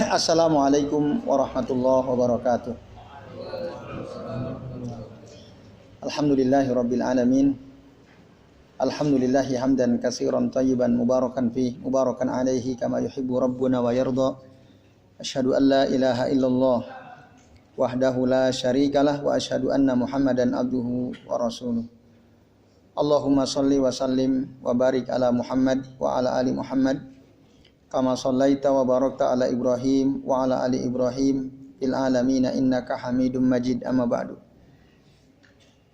Assalamualaikum warahmatullahi wabarakatuh. Alhamdulillahirabbil alamin. Alhamdulillahi hamdan katsiran thayyiban mubarakan fi mubarakan alaihi kama yuhibbu rabbuna wa yarda. Asyhadu an la ilaha illallah wahdahu la syarikalah wa asyhadu anna Muhammadan abduhu wa rasuluh. Allahumma shalli wa sallim wa barik ala Muhammad wa ala ali Muhammad kama shallaita wa barakta ala Ibrahim wa ala ali Ibrahim fil alamin innaka Hamidum Majid. Amma ba'du.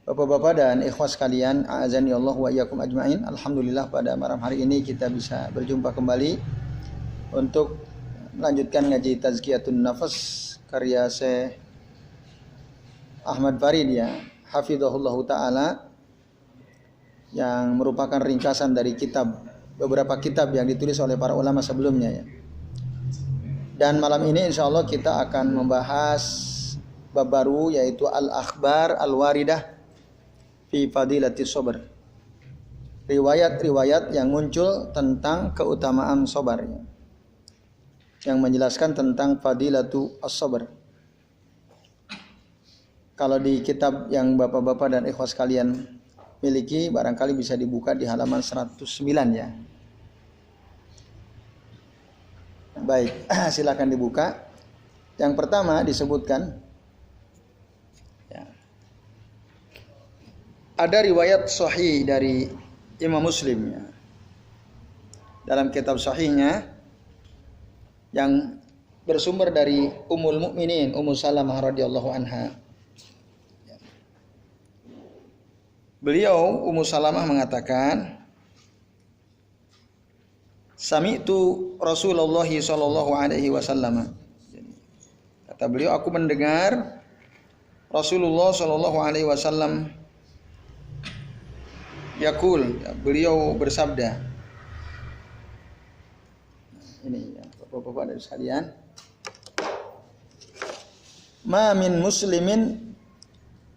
Bapak-bapak dan ikhwas sekalian, a'azani Allah wa iyyakum ajmain. Alhamdulillah pada malam hari ini kita bisa berjumpa kembali untuk melanjutkan ngaji Tazkiyatun Nafas karya Syekh Ahmad Farid ya, hafizahullahu taala, yang merupakan ringkasan dari beberapa kitab yang ditulis oleh para ulama sebelumnya ya. Dan malam ini insyaallah kita akan membahas bab baru, yaitu al-akhbar al-waridah fi fadilatis sabr. Riwayat-riwayat yang muncul tentang keutamaan sabar ya, yang menjelaskan tentang fadilatu as-sabr. Kalau di kitab yang bapak-bapak dan ikhwas kalian miliki, barangkali bisa dibuka di halaman 109 ya. Baik, silakan dibuka. Yang pertama disebutkan ya, ada riwayat sahih dari Imam Muslim ya, dalam kitab sahihnya yang bersumber dari Ummul Mukminin Ummu Salamah radhiyallahu anha. Beliau Ummu Salamah mengatakan, sami'tu Rasulullah sallallahu alaihi wasallam. Kata beliau, aku mendengar Rasulullah sallallahu alaihi wasallam yaqul, beliau bersabda. Ini ya, Bapak-bapak dan sekalian. Ma min muslimin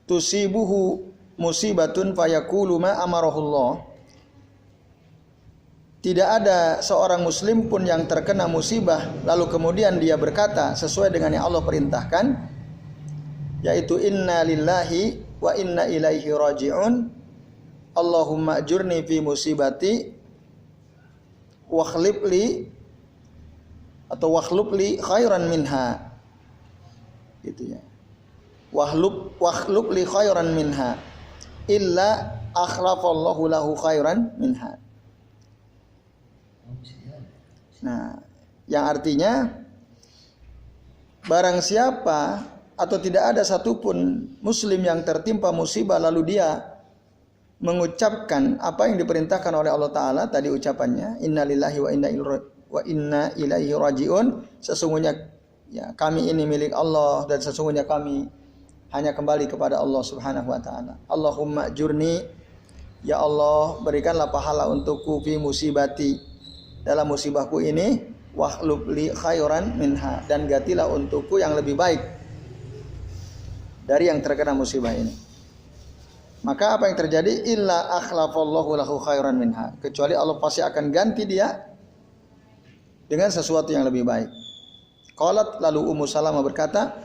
tusibuhu musibatun fayaqulu ma amarahullah. Tidak ada seorang muslim pun yang terkena musibah lalu kemudian dia berkata sesuai dengan yang Allah perintahkan, yaitu inna lillahi wa inna ilaihi raji'un. Allahumma ajurni fi musibati wakhlib li atau wakhlub li khairan minha. Gitu ya. Wakhlub li khairan minha illa akhlafallahu lahu khairan minha. Nah, yang artinya barang siapa atau tidak ada satupun muslim yang tertimpa musibah lalu dia mengucapkan apa yang diperintahkan oleh Allah Ta'ala, tadi ucapannya innalillahi wa inna ilaihi raji'un, sesungguhnya ya, kami ini milik Allah dan sesungguhnya kami hanya kembali kepada Allah Subhanahu wa taala. Allahumma ajurni, ya Allah berikanlah pahala untukku fi musibati, dalam musibahku ini, wakhlub li khairan minha, dan gantilah untukku yang lebih baik dari yang terkena musibah ini. Maka apa yang terjadi? Illa akhlafallahu lahu khairan minha, kecuali Allah pasti akan ganti dia dengan sesuatu yang lebih baik. Qalat, lalu Ummu Salamah berkata,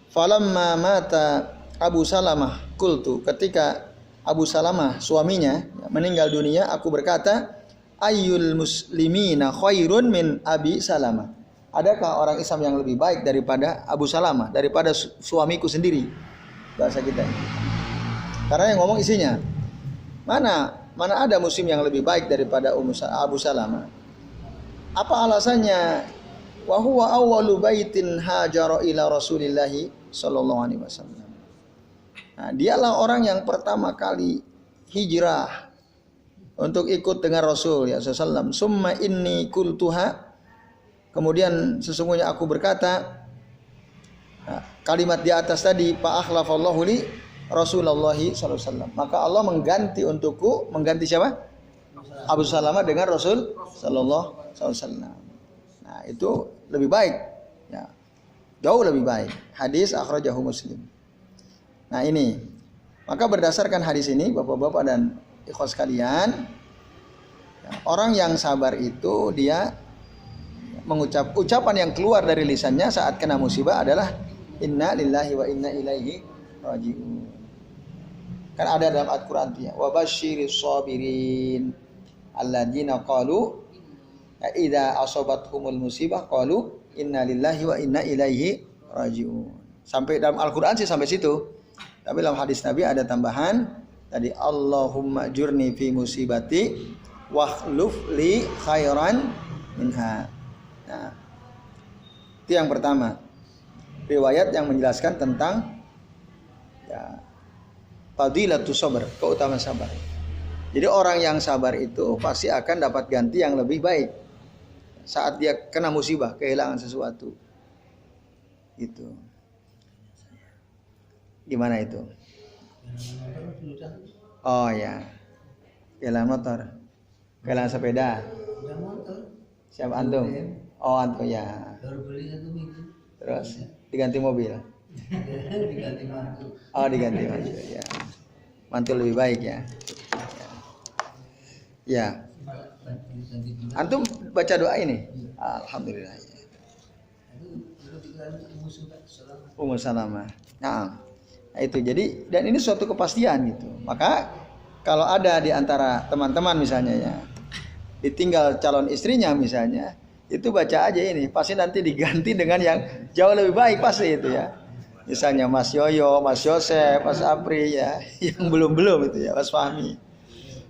falamma mata Abu Salamah qultu, ketika Abu Salamah suaminya meninggal dunia, aku berkata, ayyul muslimina khairun min Abi Salamah. Adakah orang Islam yang lebih baik daripada Abu Salamah, daripada suamiku sendiri? Bahasa kita ini. Karena yang ngomong isinya. Mana ada muslim yang lebih baik daripada Abu Salamah? Apa alasannya? Wa huwa awwalu baitin hajara ila Rasulillah sallallahu alaihi wasallam. Nah, dialah orang yang pertama kali hijrah untuk ikut dengan Rasul ya sallallahu. Summa inni qultuha, kemudian sesungguhnya aku berkata, nah, kalimat di atas tadi, fa akhlafallahu li Rasulullah sallallahu alaihi wasallam, maka Allah mengganti untukku, mengganti siapa? Abu Salamah dengan Rasul sallallahu alaihi wasallam. Nah, itu lebih baik ya. Jauh lebih baik. Hadis akhrajahu Muslim. Nah, ini. Maka berdasarkan hadis ini, Bapak-bapak dan ikhwas sekalian, orang yang sabar itu dia ucapan yang keluar dari lisannya saat kena musibah adalah inna lillahi wa inna ilaihi raji'un. Kan ada dalam Al-Qur'an ya, wa basyiris sabirin alladzina qalu idza asabathumul musibah qalu inna lillahi wa inna ilaihi raji'un. Sampai dalam Al-Qur'an sih sampai situ. Tapi dalam hadis Nabi ada tambahan tadi Allahumma jurni fi musibati wakhluf li khairan minha. Nah, itu yang pertama. Riwayat yang menjelaskan tentang ya, fadilatus sabar, keutamaan sabar. Jadi orang yang sabar itu pasti akan dapat ganti yang lebih baik saat dia kena musibah, kehilangan sesuatu. Itu. Gimana itu? Oh ya, kehilangan motor, kehilangan sepeda. Siapa antum? Oh antum ya. Terus diganti mobil. Oh diganti mantul ya. Mantul lebih baik ya. Ya. Antum baca doa ini. Alhamdulillah. Ummu Salamah. Nah, itu jadi dan ini suatu kepastian gitu. Maka kalau ada di antara teman-teman misalnya ya ditinggal calon istrinya misalnya, itu baca aja ini, pasti nanti diganti dengan yang jauh lebih baik pasti itu ya. Misalnya Mas Yoyo, Mas Yosef, Mas Apri ya, yang belum itu ya, Mas Fahmi.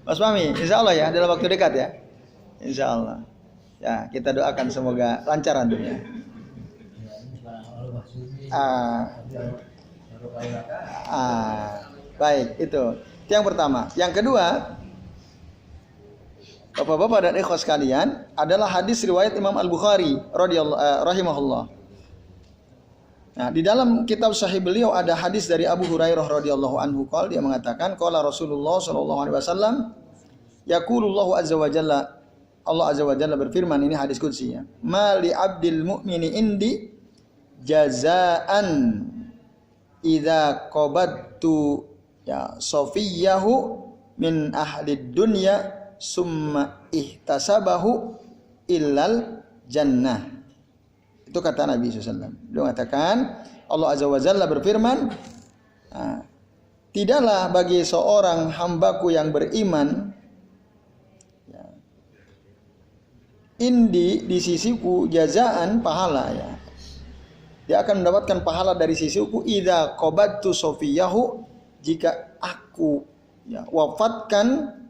Mas Fahmi, insya Allah ya dalam waktu dekat ya, insya Allah. Ya kita doakan semoga lancar antumnya. Baik itu yang pertama. Yang kedua, Bapak-bapak dan ikhwas sekalian, adalah hadis riwayat Imam Al-Bukhari rahimahullah. Nah, di dalam kitab sahih beliau ada hadis dari Abu Hurairah radhiyallahu anhu qala, dia mengatakan qala Rasulullah sallallahu alaihi wasallam yaqulullahu azza wa jalla, Allah azza wa jalla berfirman, ini hadis qudsi ya, ma li abdil mu'mini indi jazaan idza qabattu ya safiyahu min ahli dunya summa ihtasabahu illal jannah. Itu kata Nabi SAW. Beliau mengatakan, Allah Azza wa Jalla berfirman, tidaklah bagi seorang hambaku yang beriman ya, indi di sisiku jazaan pahala ya. Dia akan mendapatkan pahala dari sisiku idza qabattu sofiyahu, jika aku ya, wafatkan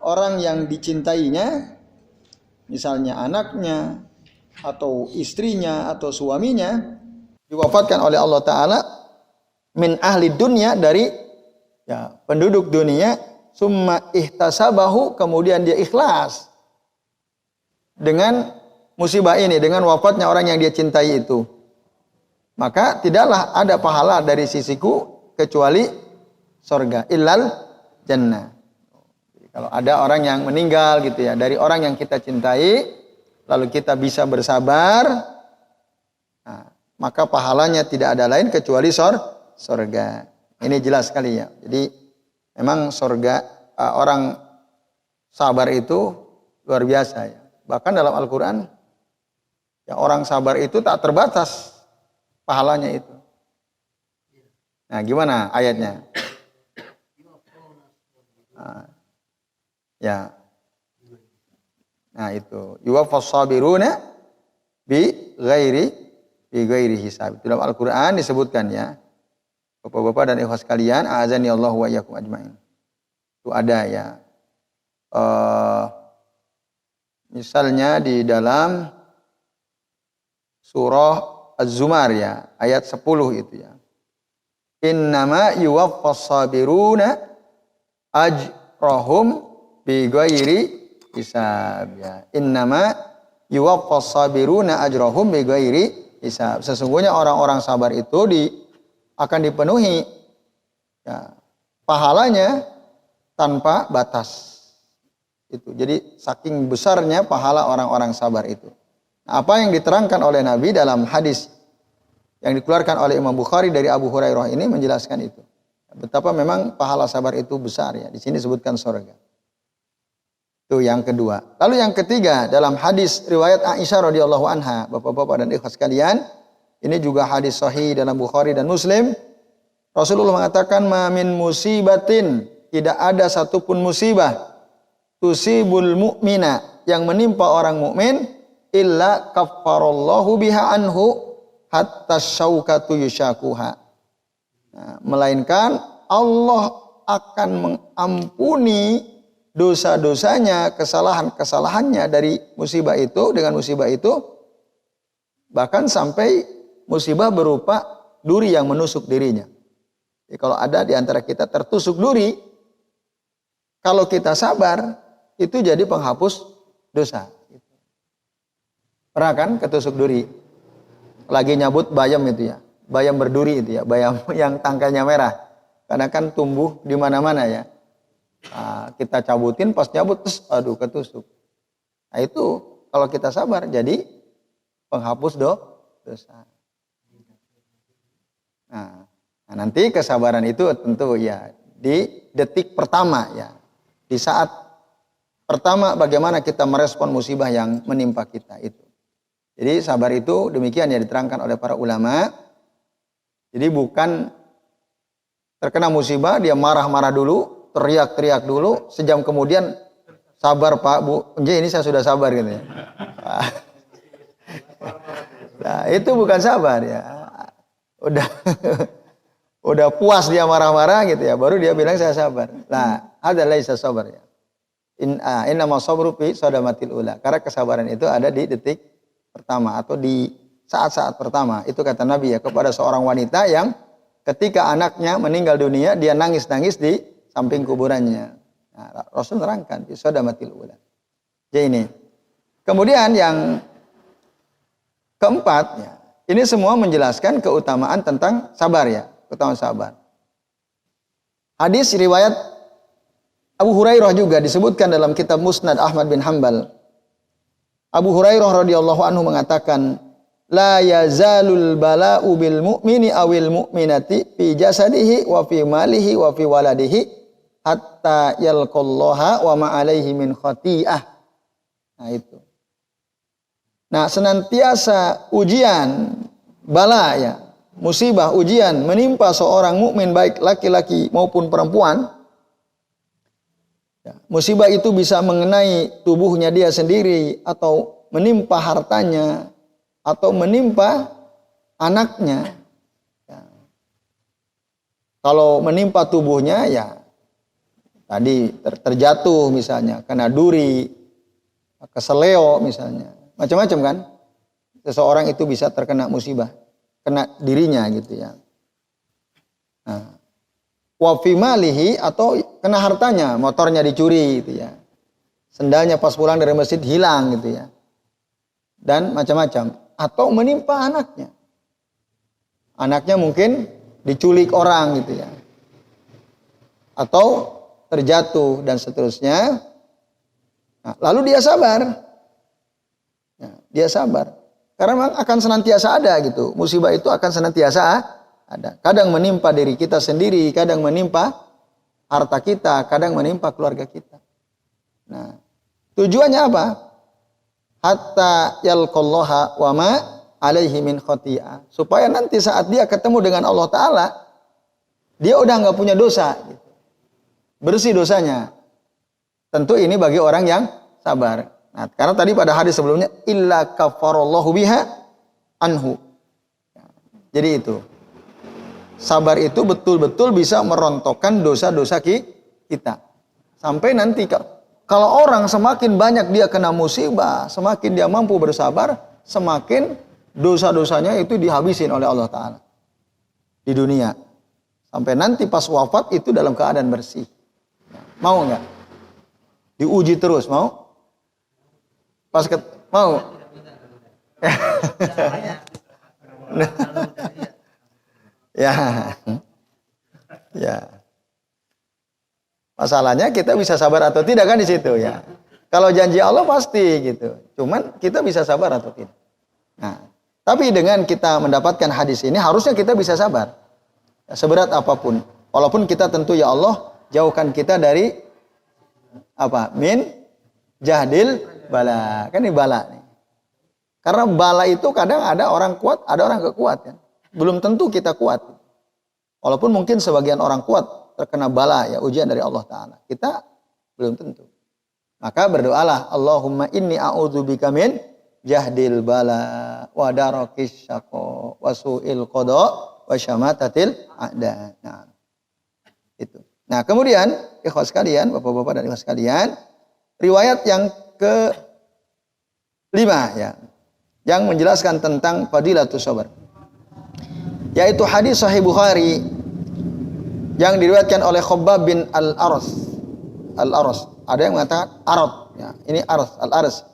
orang yang dicintainya, misalnya anaknya, atau istrinya, atau suaminya, diwafatkan oleh Allah Ta'ala, min ahli dunia, dari ya, penduduk dunia, summa ihtasabahu, kemudian dia ikhlas dengan musibah ini, dengan wafatnya orang yang dia cintai itu. Maka tidaklah ada pahala dari sisiku kecuali surga, illal jannah. Kalau ada orang yang meninggal gitu ya, dari orang yang kita cintai, lalu kita bisa bersabar, nah, maka pahalanya tidak ada lain kecuali surga. Ini jelas sekali ya. Jadi memang surga, orang sabar itu luar biasa ya. Bahkan dalam Al-Quran, ya, orang sabar itu tak terbatas pahalanya itu. Nah, gimana ayatnya? Ya. Nah, itu yuwaffas sabiruna bi ghairi hisab. Dalam Al-Qur'an disebutkan ya. Bapak-bapak dan ikhwas sekalian, a'azani Allah wa iyyakum ajmain. Itu ada ya. Misalnya di dalam surah Az-Zumar ya, ayat 10 itu ya. Innama yuwaffas sabiruna ajrahum bi ghairi hisab ya. Innama yuwaffas sabiruna ajrahum bi ghairi hisab. Sesungguhnya orang-orang sabar itu akan dipenuhi ya, pahalanya tanpa batas. Itu. Jadi saking besarnya pahala orang-orang sabar itu. Nah, apa yang diterangkan oleh Nabi dalam hadis yang dikeluarkan oleh Imam Bukhari dari Abu Hurairah ini menjelaskan itu. Betapa memang pahala sabar itu besar ya. Di sini disebutkan surga. Itu yang kedua. Lalu yang ketiga, dalam hadis riwayat Aisyah radhiyallahu anha, Bapak-bapak dan ikhwas sekalian, ini juga hadis sahih dalam Bukhari dan Muslim. Rasulullah mengatakan, "Ma min musibatin", tidak ada satupun musibah, tusibul mu'mina, yang menimpa orang mukmin, illa kaffarallahu biha anhu hatta syaukatu yushakuha. Nah, melainkan Allah akan mengampuni dosa-dosanya, kesalahan-kesalahannya dari musibah itu, dengan musibah itu, bahkan sampai musibah berupa duri yang menusuk dirinya. Jadi kalau ada di antara kita tertusuk duri, kalau kita sabar, itu jadi penghapus dosa. Pernah kan ketusuk duri? Lagi nyabut bayam itu ya, bayam berduri itu ya, bayam yang tangkainya merah. Karena kan tumbuh di mana-mana ya. Nah, kita cabutin, pas nyabut, aduh ketusuk. Nah itu kalau kita sabar jadi penghapus dosa. Nah, nanti kesabaran itu tentu ya di detik pertama ya. Di saat pertama bagaimana kita merespon musibah yang menimpa kita itu. Jadi sabar itu demikian ya diterangkan oleh para ulama. Jadi bukan terkena musibah dia marah-marah dulu, teriak-teriak dulu, sejam kemudian sabar Pak, Bu, ini saya sudah sabar gitu ya. Nah, itu bukan sabar ya. Udah puas dia marah-marah gitu ya, baru dia bilang saya sabar. Nah, ada laisa sabar ya. Innama sabru fi sadamatil ula. Karena kesabaran itu ada di detik pertama atau di saat-saat pertama. Itu kata Nabi ya kepada seorang wanita yang ketika anaknya meninggal dunia, dia nangis-nangis di samping kuburannya. Nah, Rasul terangkan fi sadamatil ula. Jadi ini. Kemudian yang keempat ya, ini semua menjelaskan keutamaan tentang sabar ya, keutamaan sabar. Hadis riwayat Abu Hurairah juga disebutkan dalam kitab Musnad Ahmad bin Hanbal. Abu Hurairah radhiyallahu anhu mengatakan, la yazalul bala'u bil mu'mini awil mu'minati fi jasadihi wa fi malihi wa fi waladihi hatta yalqallaha wa ma alaihi min khati'ah. Nah itu. Nah, senantiasa ujian, bala ya, musibah, ujian menimpa seorang mukmin baik laki-laki maupun perempuan. Ya, musibah itu bisa mengenai tubuhnya dia sendiri atau menimpa hartanya atau menimpa anaknya. Ya. Kalau menimpa tubuhnya ya tadi terjatuh misalnya, kena duri, keseleo misalnya. Macam-macam kan, seseorang itu bisa terkena musibah, kena dirinya gitu ya. Nah, wa fi malihi atau kena hartanya, motornya dicuri gitu ya. Sendalnya pas pulang dari masjid hilang gitu ya. Dan macam-macam. Atau menimpa anaknya. Anaknya mungkin diculik orang gitu ya. Atau terjatuh dan seterusnya. Nah, lalu dia sabar. Dia sabar. Karena memang akan senantiasa ada gitu. Musibah itu akan senantiasa ada. Kadang menimpa diri kita sendiri, kadang menimpa harta kita, kadang menimpa keluarga kita. Nah, tujuannya apa? Hatta yalqallaha wa ma alaihi min khati'ah. Supaya nanti saat dia ketemu dengan Allah Ta'ala, dia udah nggak punya dosa. Gitu. Bersih dosanya. Tentu ini bagi orang yang sabar. Nah, karena tadi pada hadis sebelumnya illa kafarallahu biha anhu. Jadi itu. Sabar itu betul-betul bisa merontokkan dosa-dosa kita. Sampai nanti kalau orang semakin banyak dia kena musibah, semakin dia mampu bersabar, semakin dosa-dosanya itu dihabisin oleh Allah Ta'ala di dunia. Sampai nanti pas wafat itu dalam keadaan bersih. Mau nggak? Diuji terus, mau? Mau? Ya. Ya. Masalahnya kita bisa sabar atau tidak kan di situ ya. Kalau janji Allah pasti gitu. Cuman kita bisa sabar atau tidak. Nah, tapi dengan kita mendapatkan hadis ini harusnya kita bisa sabar. Ya, seberat apapun. Walaupun kita tentu ya Allah jauhkan kita dari apa? jahdil bala. Kan ini bala nih. Karena bala itu kadang ada orang kuat, ada orang gak kuat kan. Belum tentu kita kuat. Walaupun mungkin sebagian orang kuat terkena bala ya, ujian dari Allah Ta'ala. Kita belum tentu. Maka berdoalah, Allahumma inni a'udzubika min jahdil bala wa darakis syaqo wa su'il qada wa syamatatil a'da. Nah, itu. Nah, kemudian ikhwas sekalian, Bapak-bapak dan ikhwas sekalian, riwayat yang ke-5 ya, yang menjelaskan tentang fadilatus sabar. Yaitu hadis Sahih Bukhari yang diriwayatkan oleh Khabbab bin Al-Aras. Al-Aras. Ada yang mengatakan Arad. Ya, ini Aras, Al-Aras.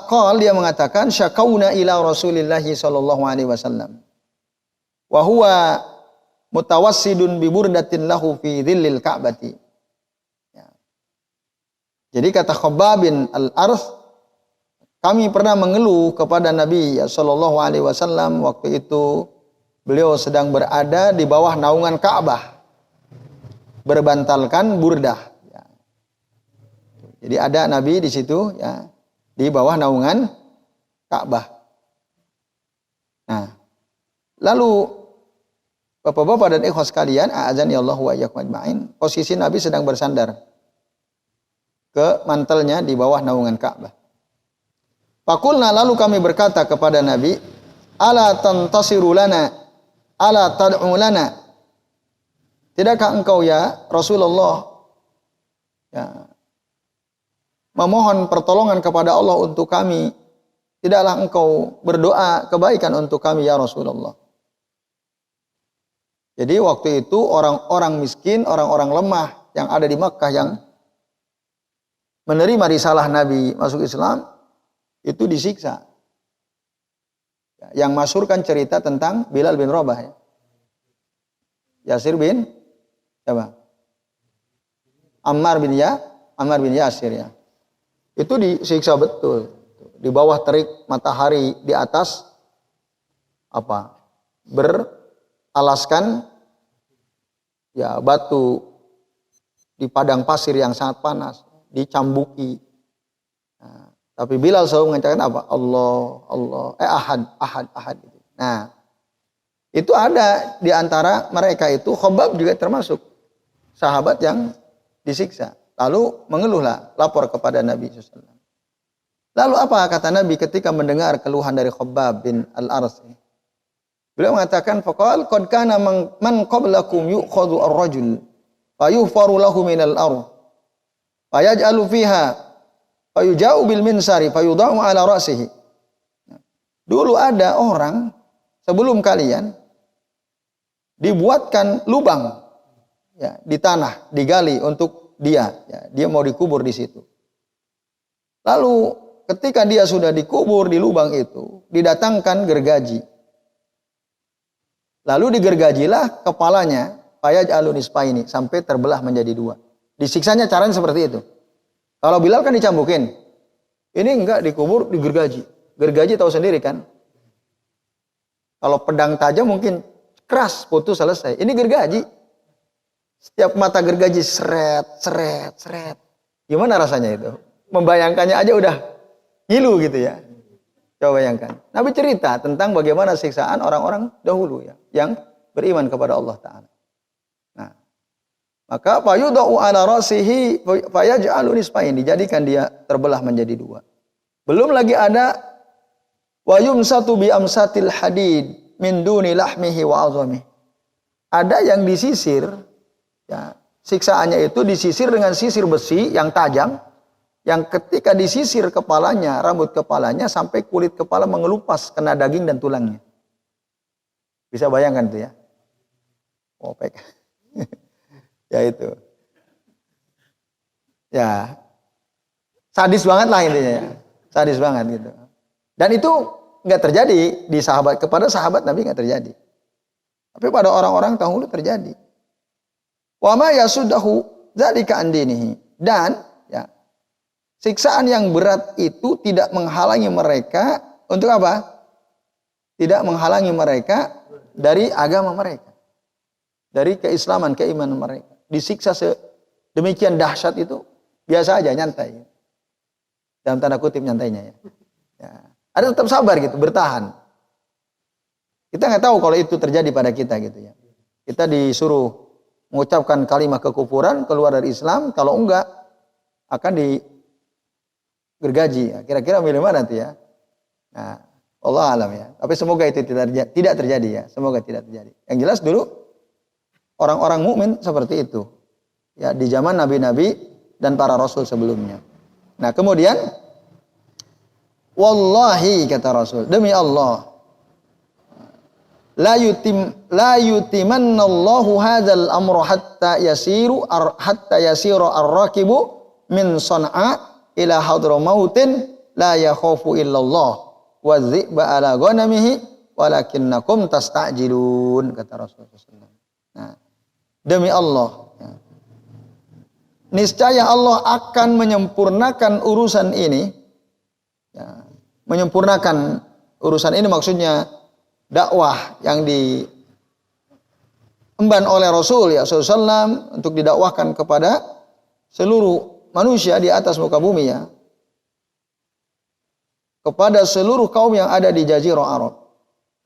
Qal dia mengatakan syakauna ila Rasulillah sallallahu alaihi wasallam. Wa huwa mutawassidun bi burdatin lahu fi dhillil Ka'bati. Ya. Jadi kata Khabbab bin Al-Aras, kami pernah mengeluh kepada Nabi sallallahu alaihi wasallam waktu itu beliau sedang berada di bawah naungan Ka'bah. Berbantalkan burdah. Ya. Jadi ada Nabi di situ ya, di bawah naungan Ka'bah. Nah, lalu Bapak-bapak dan ikhwas sekalian, a'adzani Allah wa iyyakum ajma'in, posisi Nabi sedang bersandar ke mantelnya di bawah naungan Ka'bah. Fakulna, lalu kami berkata kepada Nabi, ala tantasiru lana, ala tad'u lana. Tidakkah engkau ya Rasulullah ya, memohon pertolongan kepada Allah untuk kami? Tidaklah engkau berdoa kebaikan untuk kami ya Rasulullah? Jadi waktu itu orang-orang miskin, orang-orang lemah yang ada di Makkah yang menerima risalah Nabi masuk Islam itu disiksa. Yang masyhurkan cerita tentang Bilal bin Rabah ya. Yasir bin siapa? Ammar bin Yasir ya. Itu disiksa betul. Di bawah terik matahari, di atas apa? Beralaskan ya batu di padang pasir yang sangat panas, dicambuki. Nah, tapi Bilal selalu mengatakan apa? Allah, ahad. Nah, itu ada di antara mereka itu, Khabbab juga termasuk sahabat yang disiksa. Lalu mengeluhlah, lapor kepada Nabi SAW. Lalu apa kata Nabi ketika mendengar keluhan dari Khabbab bin Al-Aras? Beliau mengatakan, faqal qad kana man qablakum yu'khadhu ar-rajul fa yuhfaru lahu min al-ardh fa yaj'alu fiha fa yuja'u bil minsari fa yudha'u ala ra'sihi. Dulu ada orang sebelum kalian dibuatkan lubang ya, di tanah, digali untuk dia, ya, dia mau dikubur di situ. Lalu ketika dia sudah dikubur di lubang itu, didatangkan gergaji. Lalu digergajilah kepalanya, fayaj'alu nisfaini, sampai terbelah menjadi dua. Disiksanya caranya seperti itu. Kalau Bilal kan dicambukin. Ini enggak, dikubur, digergaji. Gergaji tahu sendiri kan? Kalau pedang tajam mungkin keras, putus, selesai. Ini gergaji. Setiap mata gergaji seret. Gimana rasanya itu? Membayangkannya aja udah ngilu gitu ya. Coba bayangkan. Nabi cerita tentang bagaimana siksaan orang-orang dahulu ya, yang beriman kepada Allah Ta'ala. Nah, maka fayudau ala rasihi fayaj'alu nisfain, dijadikan dia terbelah menjadi dua. Belum lagi ada wa yumsatu bi amsatil hadid min duni lahmihi wa azamihi. Ada yang disisir ya, siksaannya itu disisir dengan sisir besi yang tajam, yang ketika disisir kepalanya, rambut kepalanya sampai kulit kepala mengelupas kena daging dan tulangnya. Bisa bayangkan tuh ya. Opek. Ya itu. Ya. Sadis banget lah intinya ya. Sadis banget gitu. Dan itu nggak terjadi di sahabat, kepada sahabat Nabi nggak terjadi. Tapi pada orang-orang dahulu terjadi. Wa ma yasudahu dzalika an dinihi. Dan ya, siksaan yang berat itu tidak menghalangi mereka untuk apa? Tidak menghalangi mereka dari agama mereka. Dari keislaman, keimanan mereka. Disiksa sedemikian dahsyat itu biasa aja, nyantai. Dalam tanda kutip nyantainya ya. Ya. Ada tetap sabar gitu, bertahan. Kita nggak tahu kalau itu terjadi pada kita gitu ya. Kita disuruh mengucapkan kalimat kekufuran, keluar dari Islam, kalau enggak akan digergaji. Ya, kira-kira milih mana nanti ya? Nah, Allah alam ya. Tapi semoga itu tidak terjadi ya. Semoga tidak terjadi. Yang jelas dulu orang-orang mukmin seperti itu. Ya, di zaman nabi-nabi dan para rasul sebelumnya. Nah, kemudian wallahi kata Rasul, demi Allah, la yutimannallahu hadzal amra hatta yasiru ar-rakibu min San'a ila hadramautin la yakhafu illallah wa dhi'ba ala ghanamihi walakinnakum tasta'jilun kata Rasulullah. Nah, demi Allah, niscaya Allah akan menyempurnakan urusan ini. Ya, menyempurnakan urusan ini maksudnya dakwah yang diemban oleh Rasul ya SAW untuk didakwahkan kepada seluruh manusia di atas muka bumi ya. Kepada seluruh kaum yang ada di Jazirah Arab.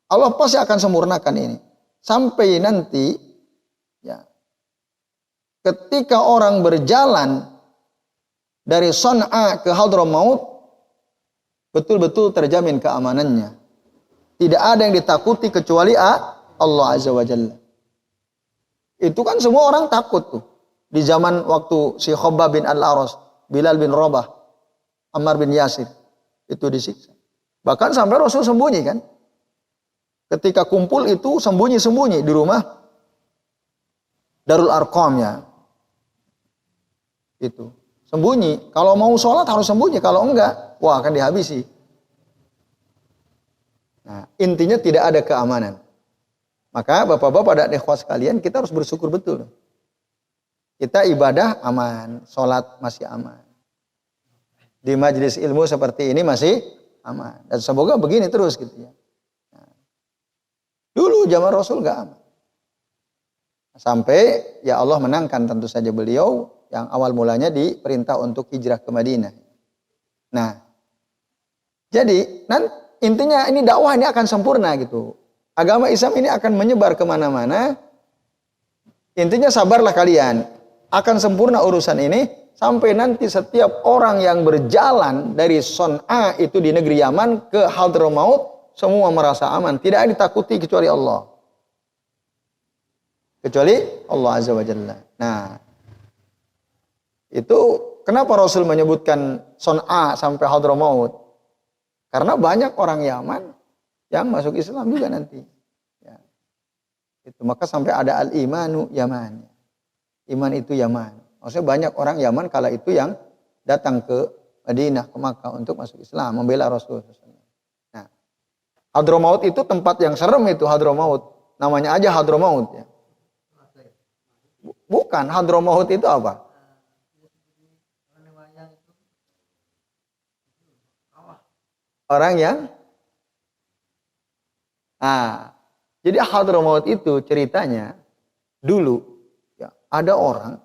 Allah pasti akan sempurnakan ini. Sampai nanti ya, ketika orang berjalan dari San'a ke Hadramaut, betul-betul terjamin keamanannya. Tidak ada yang ditakuti kecuali Allah Azza wa Jalla. Itu kan semua orang takut tuh. Di zaman waktu si Khabbab bin Al-Aras, Bilal bin Rabah, Ammar bin Yasir, itu disiksa. Bahkan sampai Rasul sembunyi kan. Ketika kumpul itu sembunyi-sembunyi di rumah Darul Arqam ya. Itu. Sembunyi. Kalau mau sholat harus sembunyi. Kalau enggak, wah akan dihabisi. Nah, intinya tidak ada keamanan. Maka bapak-bapak dan ikhwas sekalian, kita harus bersyukur betul. Kita ibadah aman, sholat masih aman. Di majelis ilmu seperti ini masih aman. Dan semoga begini terus gitu ya. Nah, dulu zaman Rasul enggak aman. Sampai ya Allah menangkan tentu saja beliau yang awal mulanya diperintah untuk hijrah ke Madinah. Nah, jadi intinya ini dakwah ini akan sempurna gitu. Agama Islam ini akan menyebar kemana-mana. Intinya sabarlah kalian. Akan sempurna urusan ini sampai nanti setiap orang yang berjalan dari San'a itu di negeri Yaman ke Hadramaut semua merasa aman. Tidak ada ditakuti kecuali Allah. Kecuali Allah Azza wa Jalla. Nah, itu kenapa Rasul menyebutkan San'a sampai Hadramaut? Karena banyak orang Yaman yang masuk Islam juga nanti. Ya. Itu maka sampai ada al-imanu Yaman. Iman itu Yaman. Maksudnya banyak orang Yaman kala itu yang datang ke Madinah, ke Makkah untuk masuk Islam, membela Rasul. Nah, Hadramaut itu tempat yang serem itu Hadramaut. Namanya aja Hadramaut ya. Bukan, Hadramaut itu apa? Orang yang jadi Hadramaut itu ceritanya dulu ya, ada orang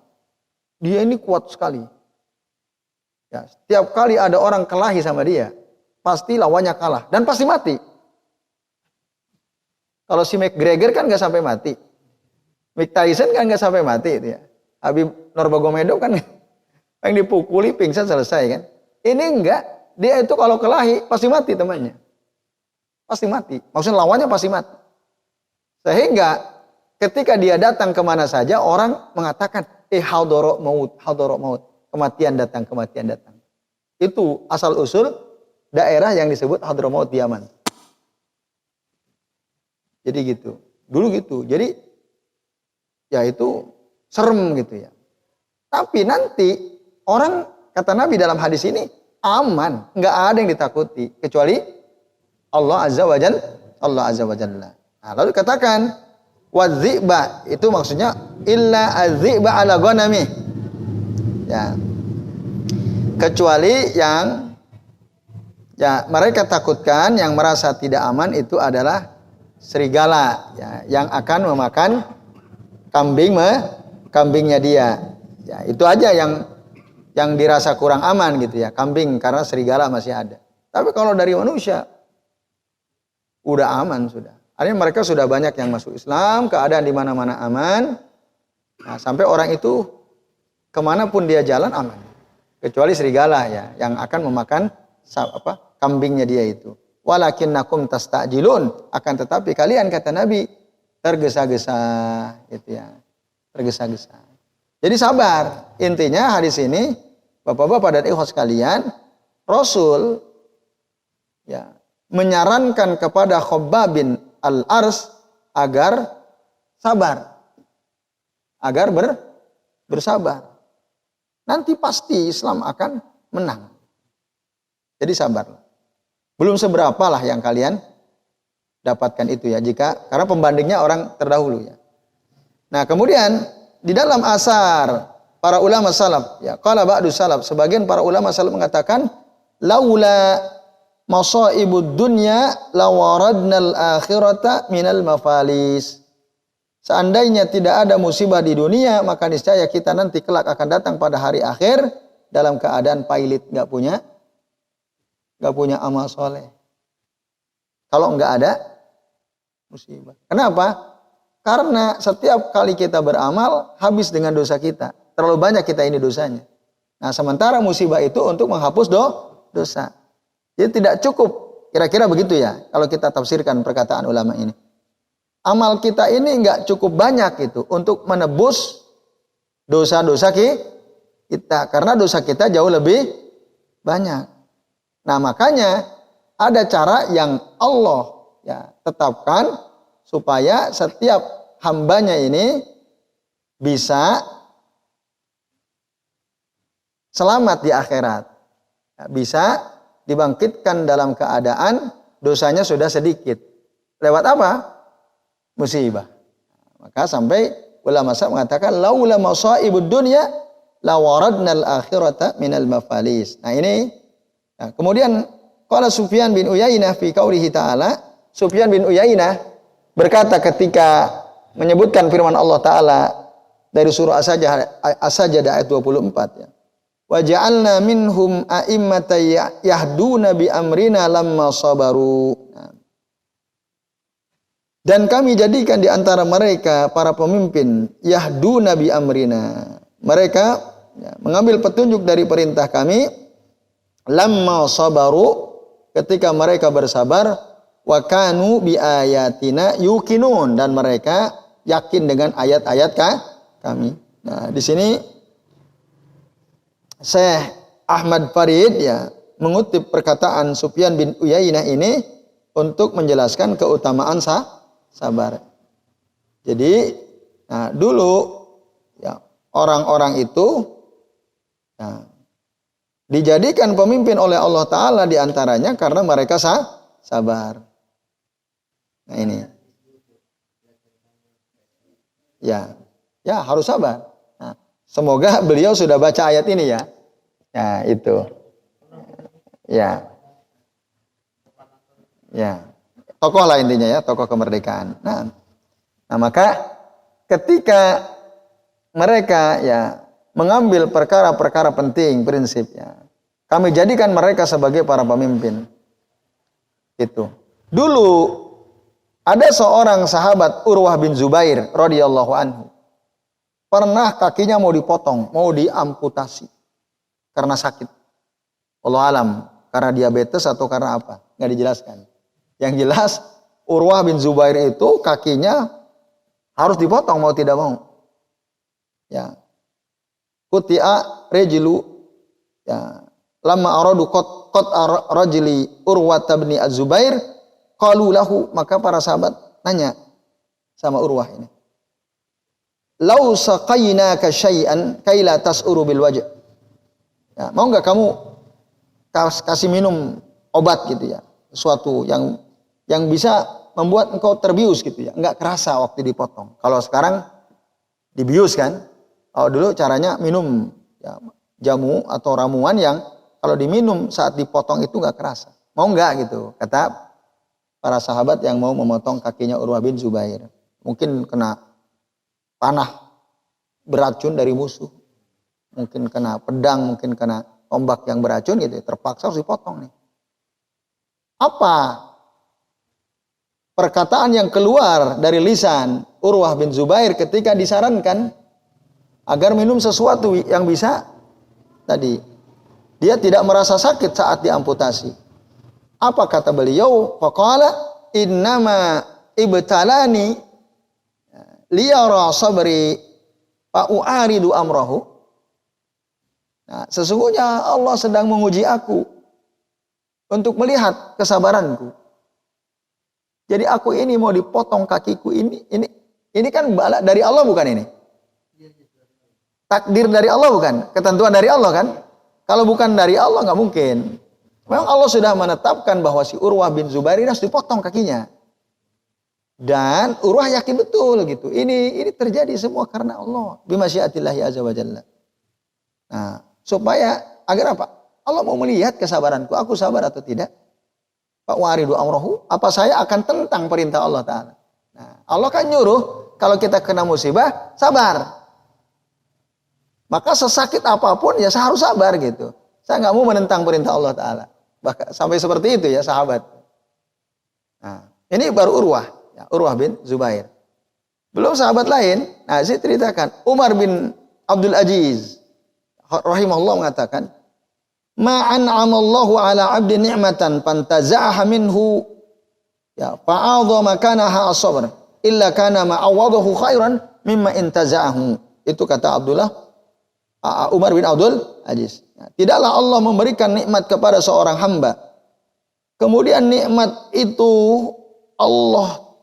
dia ini kuat sekali. Ya, setiap kali ada orang kelahi sama dia, pasti lawannya kalah dan pasti mati. Kalau si McGregor kan nggak sampai mati. Mike Tyson kan nggak sampai mati itu ya. Habib Nurmagomedov kan yang dipukuli pingsan selesai kan. Ini enggak. Dia itu kalau kelahi pasti mati temannya. Pasti mati. Maksudnya lawannya pasti mati. Sehingga ketika dia datang kemana saja orang mengatakan hadoro maut. Kematian datang. Itu asal usul daerah yang disebut Hadramaut di Yaman. Jadi gitu. Dulu gitu. Jadi ya itu serem gitu ya. Tapi nanti orang kata Nabi dalam hadis ini aman, nggak ada yang ditakuti kecuali Allah Azza wa Jalla. Nah, lalu katakan wadziba itu maksudnya illa adziba ala ghanami. Ya. Kecuali yang ya mereka takutkan yang merasa tidak aman itu adalah serigala ya, yang akan memakan kambingnya dia. Ya, itu aja yang yang dirasa kurang aman gitu ya, kambing karena serigala masih ada. Tapi kalau dari manusia udah aman sudah. Artinya mereka sudah banyak yang masuk Islam, keadaan di mana-mana aman. Nah, sampai orang itu kemanapun dia jalan aman, kecuali serigala ya, yang akan memakan kambingnya dia itu. Walakinnakum tastajilun, akan tetapi kalian kata Nabi tergesa-gesa, gitu ya, tergesa-gesa. Jadi sabar. Intinya hadis ini, bapak-bapak dan ikhwas sekalian, Rasul ya menyarankan kepada Khabbab bin Al-Ars agar sabar, agar bersabar. Nanti pasti Islam akan menang. Jadi sabarlah. Belum seberapa lah yang kalian dapatkan itu ya, karena pembandingnya orang terdahulu ya. Nah, kemudian di dalam asar para ulama salaf ya, qala ba'du salaf, sebagian para ulama salaf mengatakan laula masaibud dunya lawaradnal akhirata minal mafalis. Seandainya tidak ada musibah di dunia, maka niscaya kita nanti kelak akan datang pada hari akhir dalam keadaan pailit, nggak punya amal soleh. Kalau nggak ada musibah. Kenapa? Karena setiap kali kita beramal habis dengan dosa kita. Terlalu banyak kita ini dosanya. Nah, sementara musibah itu untuk menghapus dosa. Jadi tidak cukup. Kira-kira begitu ya kalau kita tafsirkan perkataan ulama ini. Amal kita ini nggak cukup banyak itu untuk menebus dosa-dosa kita. Karena dosa kita jauh lebih banyak. Nah, makanya ada cara yang Allah ya tetapkan supaya setiap hambanya ini bisa selamat di akhirat. Ya, bisa dibangkitkan dalam keadaan dosanya sudah sedikit. Lewat apa? Musibah. Maka sampai ulama salaf mengatakan laula masaibud dunya lawaradnal akhirata minal mafalis. Nah, ini kemudian qala Sufyan bin Uyainah fi qaulihi ta'ala, Sufyan bin Uyainah berkata ketika menyebutkan firman Allah Ta'ala dari surah As-Sajdah ayat 24 ya. Wa ja'alna minhum a'immatan yahduna bi amrina lamma sabaru. Dan kami jadikan di antara mereka para pemimpin yahduna bi amrina. Mereka ya, mengambil petunjuk dari perintah kami lamma sabaru, ketika mereka bersabar, wa kanu bi ayatina yuqinun, dan mereka yakin dengan ayat-ayat kami. Nah, di sini Syekh Ahmad Farid ya mengutip perkataan Sufyan bin Uyainah ini untuk menjelaskan keutamaan sabar. Jadi, nah, dulu ya orang-orang itu ya, dijadikan pemimpin oleh Allah Ta'ala diantaranya karena mereka sabar. Nah, ini. Ya harus sabar. Nah, semoga beliau sudah baca ayat ini ya. Ya, itu. Ya. Tokoh lah intinya ya, tokoh kemerdekaan. Nah, maka ketika mereka ya mengambil perkara-perkara penting, prinsipnya, kami jadikan mereka sebagai para pemimpin. Itu. Dulu ada seorang sahabat Urwah bin Zubair radhiyallahu anhu. Pernah kakinya mau dipotong, mau diamputasi karena sakit. Wallahu alam, karena diabetes atau karena apa? Nggak dijelaskan. Yang jelas Urwah bin Zubair itu kakinya harus dipotong mau tidak mau. Ya. Kuti'a rejlu ya lamma aradu qat rajli Urwah bin Az-Zubair qalu lahu, maka para sahabat nanya sama Urwah ini. Lau saqaynaka syai'an kaila tas'uru bil wajh. Ya, mau enggak kamu kasih minum obat gitu ya, sesuatu yang bisa membuat engkau terbius gitu ya, enggak kerasa waktu dipotong. Kalau sekarang dibius kan. Kalau dulu caranya minum ya, jamu atau ramuan yang kalau diminum saat dipotong itu enggak kerasa. Mau enggak gitu, kata para sahabat yang mau memotong kakinya Urwah bin Zubair. Mungkin kena panah beracun dari musuh. mungkin kena pedang, mungkin kena tombak yang beracun gitu, terpaksa harus dipotong nih. Apa perkataan yang keluar dari lisan Urwah bin Zubair ketika disarankan agar minum sesuatu yang bisa tadi dia tidak merasa sakit saat diamputasi? Apa kata beliau? Faqala innama ibtalani liyara sabri fa u'aridu amrahu. Nah, sesungguhnya Allah sedang menguji aku untuk melihat kesabaranku. Jadi aku ini mau dipotong kakiku ini kan bala dari Allah bukan ini? Takdir dari Allah bukan? Ketentuan dari Allah kan? Kalau bukan dari Allah nggak mungkin. Memang Allah sudah menetapkan bahwa si Urwah bin Zubair harus dipotong kakinya. Dan Urwah yakin betul gitu. Ini terjadi semua karena Allah. Bimasyiatillahi azza wa jalla. Nah, supaya agar apa? Allah mau melihat kesabaranku. Aku sabar atau tidak? Pak waridu amrohu. Apa saya akan tentang perintah Allah Ta'ala? Nah, Allah kan nyuruh kalau kita kena musibah, sabar. Maka sesakit apapun ya saya harus sabar gitu. Saya nggak mau menentang perintah Allah Ta'ala. Bahkan sampai seperti itu ya sahabat. Nah, ini baru Urwah. Ya, Urwah bin Zubair. Belum sahabat lain. Nah, saya ceritakan. Umar bin Abdul Aziz rahimahullah mengatakan, ma'an'amallahu ala 'abdin ni'matan fantaza'aha minhu ya fa'adhama kanaha as-sabr illa kana ma'awadahu khairan mimma intaza'ahu. Itu kata Umar bin Abdul Aziz. Tidaklah Allah memberikan nikmat kepada seorang hamba, kemudian nikmat itu Allah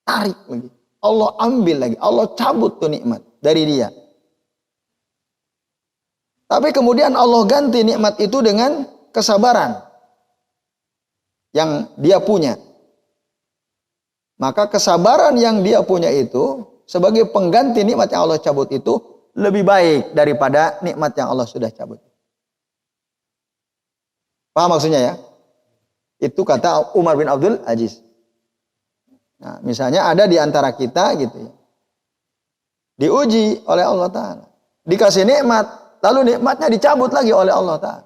tarik lagi, Allah ambil lagi, Allah cabut tuh nikmat dari dia. Tapi kemudian Allah ganti nikmat itu dengan kesabaran yang dia punya. Maka kesabaran yang dia punya itu sebagai pengganti nikmat yang Allah cabut itu lebih baik daripada nikmat yang Allah sudah cabut. Paham maksudnya ya? Itu kata Umar bin Abdul Aziz. Nah, misalnya ada di antara kita gitu ya, diuji oleh Allah Ta'ala, dikasih nikmat, lalu nikmatnya dicabut lagi oleh Allah Ta'ala.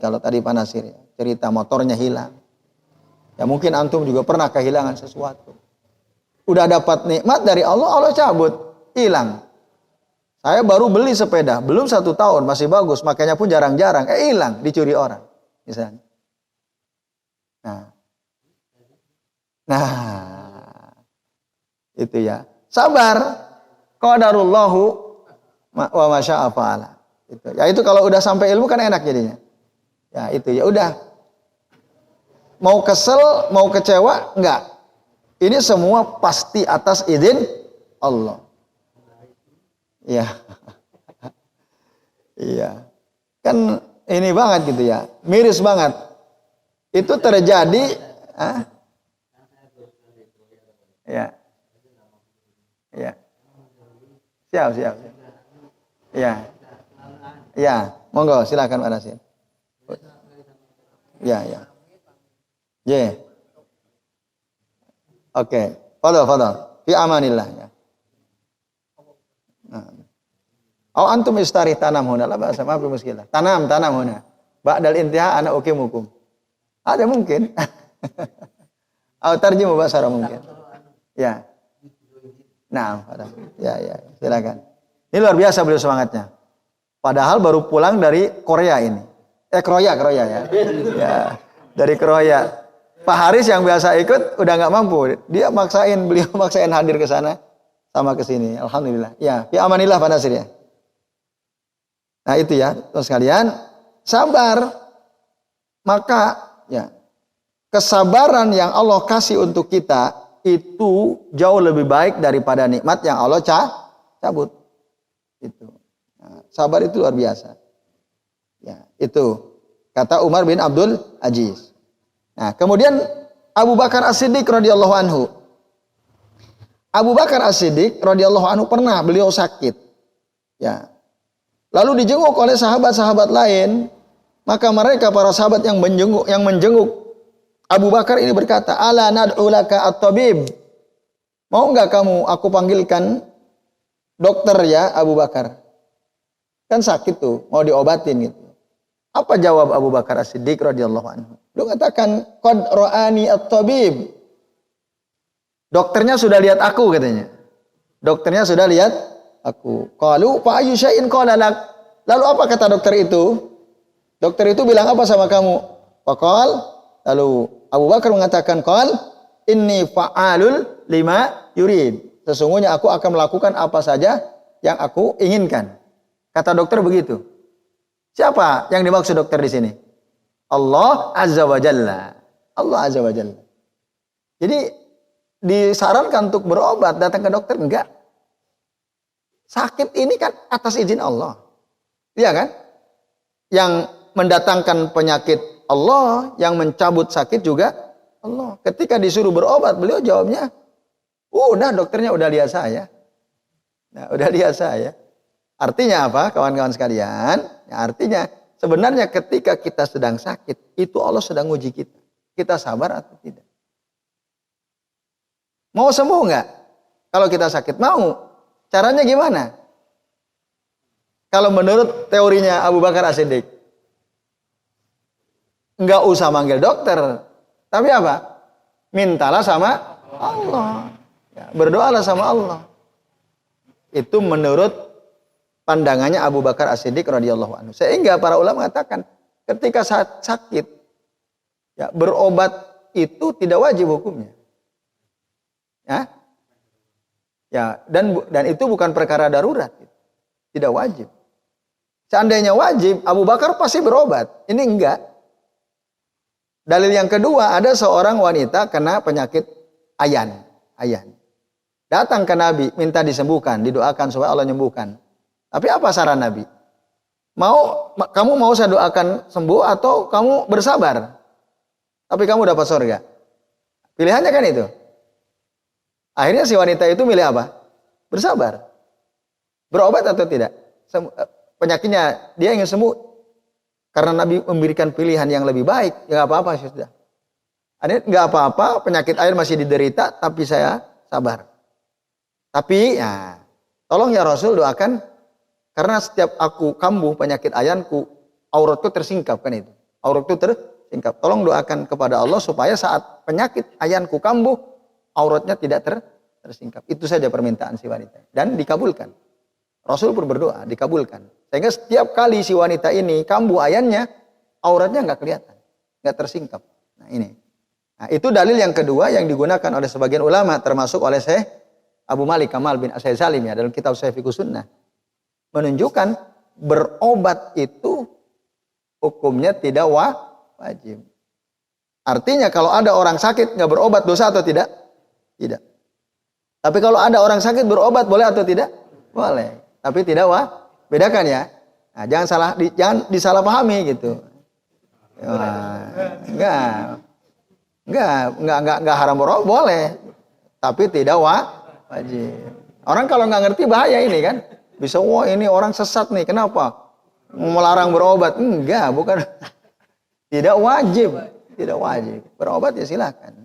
Kalau tadi Pak Nasir ya, cerita motornya hilang. Ya mungkin antum juga pernah kehilangan sesuatu. Udah dapat nikmat dari Allah, Allah cabut, hilang. Saya baru beli sepeda, belum 1 tahun, masih bagus, makanya pun jarang-jarang, hilang, dicuri orang, misalnya. Nah, itu ya. Sabar. Qadarullahu wa masya'a fa'ala. Itu. Ya itu kalau udah sampai ilmu kan enak jadinya. Ya itu ya udah. Mau kesel, mau kecewa, enggak. Ini semua pasti atas izin Allah. Iya. Iya. Kan ini banget gitu ya. Miris banget. Itu terjadi ya. Ya. Siap. Ya. Ya, monggo silakan Pak Nasir. Ya. Ya. Oke. Fadal. Fi amanillah ya. Antum istarih tanam huna la ba'sa ma fi muskilah. Tanam huna. Ba'dal intiha ana ukimukum. Ada mungkin. Tarjimu basara mungkin. Ya. Nah, ya, silakan. Ini luar biasa beliau semangatnya. Padahal baru pulang dari Korea ini. Kroya ya. Ya, dari Kroya. Pak Haris yang biasa ikut udah nggak mampu. Beliau maksain hadir ke sana sama ke sini. Alhamdulillah. Ya, fi amanillah Pak Nasir ya. Nah, itu ya, terus sekalian, sabar. Maka ya, kesabaran yang Allah kasih untuk kita itu jauh lebih baik daripada nikmat yang Allah cabut. Itu. Nah, sabar itu luar biasa. Ya, itu kata Umar bin Abdul Aziz. Nah, kemudian Abu Bakar As-Siddiq radhiyallahu anhu. Abu Bakar As-Siddiq radhiyallahu anhu pernah beliau sakit. Ya. Lalu dijenguk oleh sahabat-sahabat lain, maka mereka para sahabat yang menjenguk Abu Bakar ini berkata, "Ala nad'u laka at-tabib." Mau enggak kamu aku panggilkan dokter ya Abu Bakar? Kan sakit tuh, mau diobatin gitu. Apa jawab Abu Bakar As-Siddiq radhiyallahu anhu? Dia katakan, "Qad ra'ani at-tabib." Dokternya sudah lihat aku katanya. Dokternya sudah lihat aku. Qalu fa ayyu syai'in qala lak? Lalu apa kata dokter itu? Dokter itu bilang apa sama kamu? Faqal, lalu Abu Bakar mengatakan, "Qal inni fa'alul lima yurid." Sesungguhnya aku akan melakukan apa saja yang aku inginkan. Kata dokter begitu. Siapa yang dimaksud dokter di sini? Allah Azza wa Jalla. Allah Azza wa Jalla. Jadi disarankan untuk berobat, datang ke dokter enggak. Sakit ini kan atas izin Allah. Iya kan? Yang mendatangkan penyakit Allah, yang mencabut sakit juga Allah. Ketika disuruh berobat, beliau jawabnya, udah dokternya udah lihat saya. Nah, udah lihat saya. Artinya apa kawan-kawan sekalian? Ya, artinya sebenarnya ketika kita sedang sakit, itu Allah sedang uji kita. Kita sabar atau tidak? Mau sembuh nggak? Kalau kita sakit mau. Caranya gimana? Kalau menurut teorinya Abu Bakar As-Siddiq, nggak usah manggil dokter. Tapi apa? Mintalah sama Allah. Ya, berdoalah sama Allah. Itu menurut pandangannya Abu Bakar As-Siddiq radhiyallahu anhu. Sehingga para ulama mengatakan ketika sakit ya, berobat itu tidak wajib hukumnya. Ya. Ya, dan itu bukan perkara darurat. Tidak wajib. Seandainya wajib, Abu Bakar pasti berobat. Ini enggak. Dalil yang kedua, ada seorang wanita kena penyakit ayan. Datang ke Nabi, minta disembuhkan, didoakan supaya Allah menyembuhkan. Tapi apa saran Nabi? Kamu mau saya doakan sembuh atau kamu bersabar? Tapi kamu dapat surga. Pilihannya kan itu. Akhirnya si wanita itu milih apa? Bersabar. Berobat atau tidak? Penyakitnya dia ingin sembuh. Karena Nabi memberikan pilihan yang lebih baik. Ya nggak apa-apa sudah. Ada nggak apa-apa, penyakit air masih diderita, tapi saya sabar. Tapi ya, tolong ya Rasul doakan. Karena setiap aku kambuh penyakit ayanku, auratku tersingkap kan itu. Auratku tersingkap. Tolong doakan kepada Allah supaya saat penyakit ayanku kambuh, auratnya tidak tersingkap. Itu saja permintaan si wanita. Dan dikabulkan. Rasul pun berdoa, dikabulkan. Sehingga setiap kali si wanita ini kambuh ayannya, auratnya nggak kelihatan. Nggak tersingkap. Nah ini. Nah, itu dalil yang kedua yang digunakan oleh sebagian ulama, termasuk oleh Syekh Abu Malik Kamal bin Asy Salim ya, dalam kitab Sahih Fiqh Sunnah. Menunjukkan berobat itu hukumnya tidak wajib. Artinya kalau ada orang sakit nggak berobat dosa atau tidak? Tidak. Tapi kalau ada orang sakit berobat boleh atau tidak? Boleh. Tapi tidak bedakan ya. Nah, jangan disalahpahami gitu. Enggak haram berobat boleh. Tapi tidak wajib. Orang kalau nggak ngerti bahaya ini kan. Bisa, wah ini orang sesat nih, kenapa? Melarang berobat? Enggak, bukan. Tidak wajib. Berobat ya silakan.